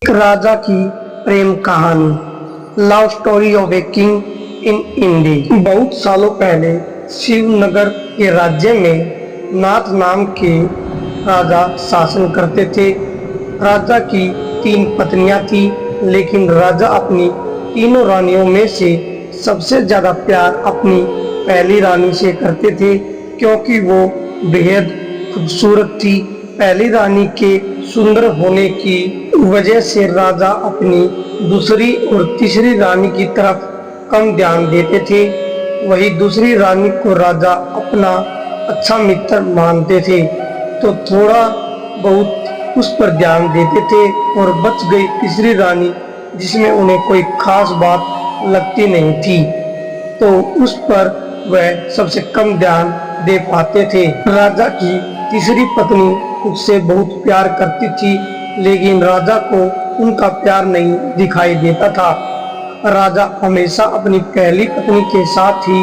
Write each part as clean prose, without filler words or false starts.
राजा की प्रेम कहानी। Love story of a king in India. बहुत सालों पहले शिवनगर के राज्य में नाथ नाम के राजा शासन करते थे। राजा की 3 पत्नियां थी, लेकिन राजा अपनी तीनों रानियों में से सबसे ज्यादा प्यार अपनी पहली रानी से करते थे, क्योंकि वो बेहद खूबसूरत थी। पहली रानी के सुंदर होने की वजह से राजा अपनी दूसरी और तीसरी रानी की तरफ कम ध्यान देते थे। वही दूसरी रानी को राजा अपना अच्छा मित्र मानते थे, तो थोड़ा बहुत उस पर ध्यान देते थे। और बच गई तीसरी रानी, जिसमें उन्हें कोई खास बात लगती नहीं थी, तो उस पर वह सबसे कम ध्यान दे पाते थे। राजा की तीसरी पत्नी उससे बहुत प्यार करती थी, लेकिन राजा को उनका प्यार नहीं दिखाई देता था। राजा हमेशा अपनी पहली पत्नी के साथ ही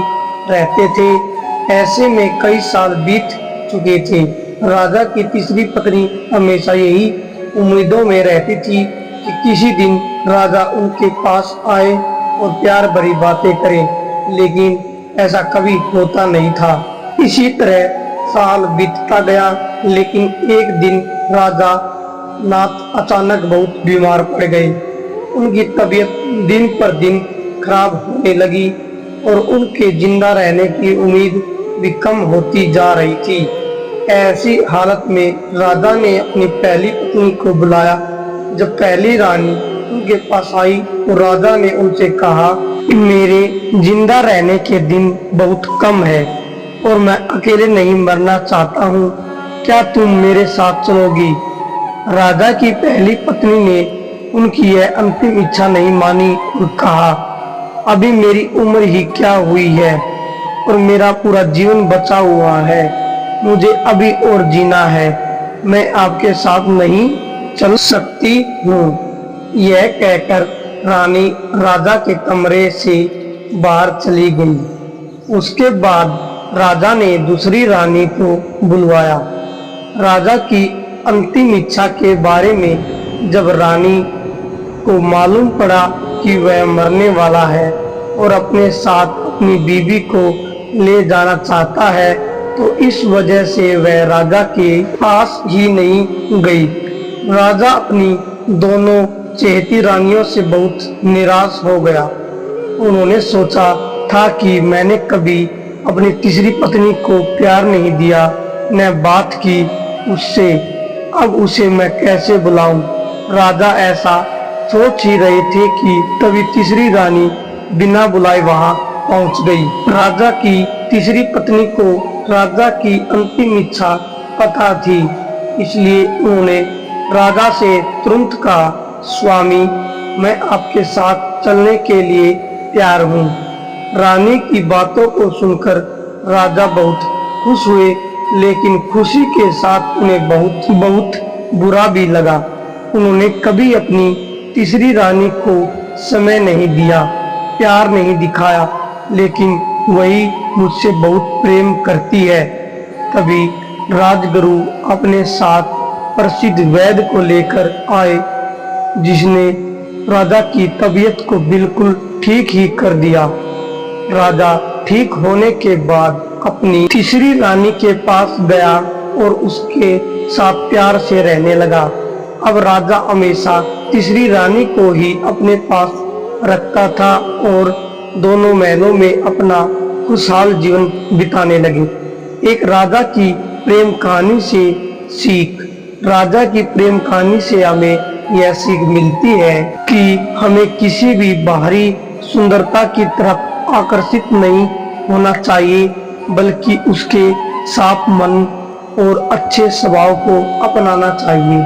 रहते थे। ऐसे में कई साल बीत चुके थे। राजा की तीसरी पत्नी हमेशा यही उम्मीदों में रहती थी कि किसी दिन राजा उनके पास आए और प्यार भरी बातें करे, लेकिन ऐसा कभी होता नहीं था। इसी तरह साल बीतता गया, लेकिन एक दिन राजा नाथ अचानक बहुत बीमार पड़ गए। उनकी तबीयत दिन पर दिन खराब होने लगी और उनके जिंदा रहने की उम्मीद भी कम होती जा रही थी। ऐसी हालत में राजा ने अपनी पहली पत्नी को बुलाया। जब पहली रानी उनके पास आई तो राजा ने उनसे कहा, मेरे जिंदा रहने के दिन बहुत कम है और मैं अकेले नहीं मरना चाहता हूँ, क्या तुम मेरे साथ चलोगी? राजा की पहली पत्नी ने उनकी यह अंतिम इच्छा नहीं मानी और कहा, अभी मेरी उम्र ही क्या हुई है और मेरा पूरा जीवन बचा हुआ है, मुझे अभी और जीना है, मैं आपके साथ नहीं चल सकती हूँ। यह कहकर रानी राजा के कमरे से बाहर चली गई। उसके बाद राजा ने दूसरी रानी को बुलवाया। राजा की अंतिम इच्छा के बारे में जब रानी को मालूम पड़ा कि वह मरने वाला है और अपने साथ अपनी बीवी को ले जाना चाहता है, तो इस वजह से वह राजा के पास ही नहीं गई। राजा अपनी दोनों चहेती रानियों से बहुत निराश हो गया। उन्होंने सोचा था कि मैंने कभी अपनी तीसरी पत्नी को प्यार नहीं दिया, न बात की उससे, अब उसे मैं कैसे बुलाऊं? राजा ऐसा सोच ही रहे थे कि तभी तीसरी रानी बिना बुलाए वहां पहुंच गई। राजा की तीसरी पत्नी को राजा की अंतिम इच्छा पता थी, इसलिए उन्होंने राजा से तुरंत कहा, स्वामी, मैं आपके साथ चलने के लिए तैयार हूँ। रानी की बातों को सुनकर राजा बहुत खुश हुए, लेकिन खुशी के साथ उन्हें बहुत बहुत बुरा भी लगा। उन्होंने कभी अपनी तीसरी रानी को समय नहीं दिया, प्यार नहीं दिखाया, लेकिन वही मुझसे बहुत प्रेम करती है। तभी राजगुरु अपने साथ प्रसिद्ध वैद्य को लेकर आए, जिसने राजा की तबीयत को बिल्कुल ठीक ही कर दिया। राजा ठीक होने के बाद अपनी तीसरी रानी के पास गया और उसके साथ प्यार से रहने लगा। अब राजा हमेशा तीसरी रानी को ही अपने पास रखता था और दोनों महलों में अपना खुशहाल जीवन बिताने लगे। एक राजा की प्रेम कहानी से सीख। राजा की प्रेम कहानी से हमें यह सीख मिलती है कि हमें किसी भी बाहरी सुंदरता की तरफ आकर्षित नहीं होना चाहिए, बल्कि उसके साफ मन और अच्छे स्वभाव को अपनाना चाहिए।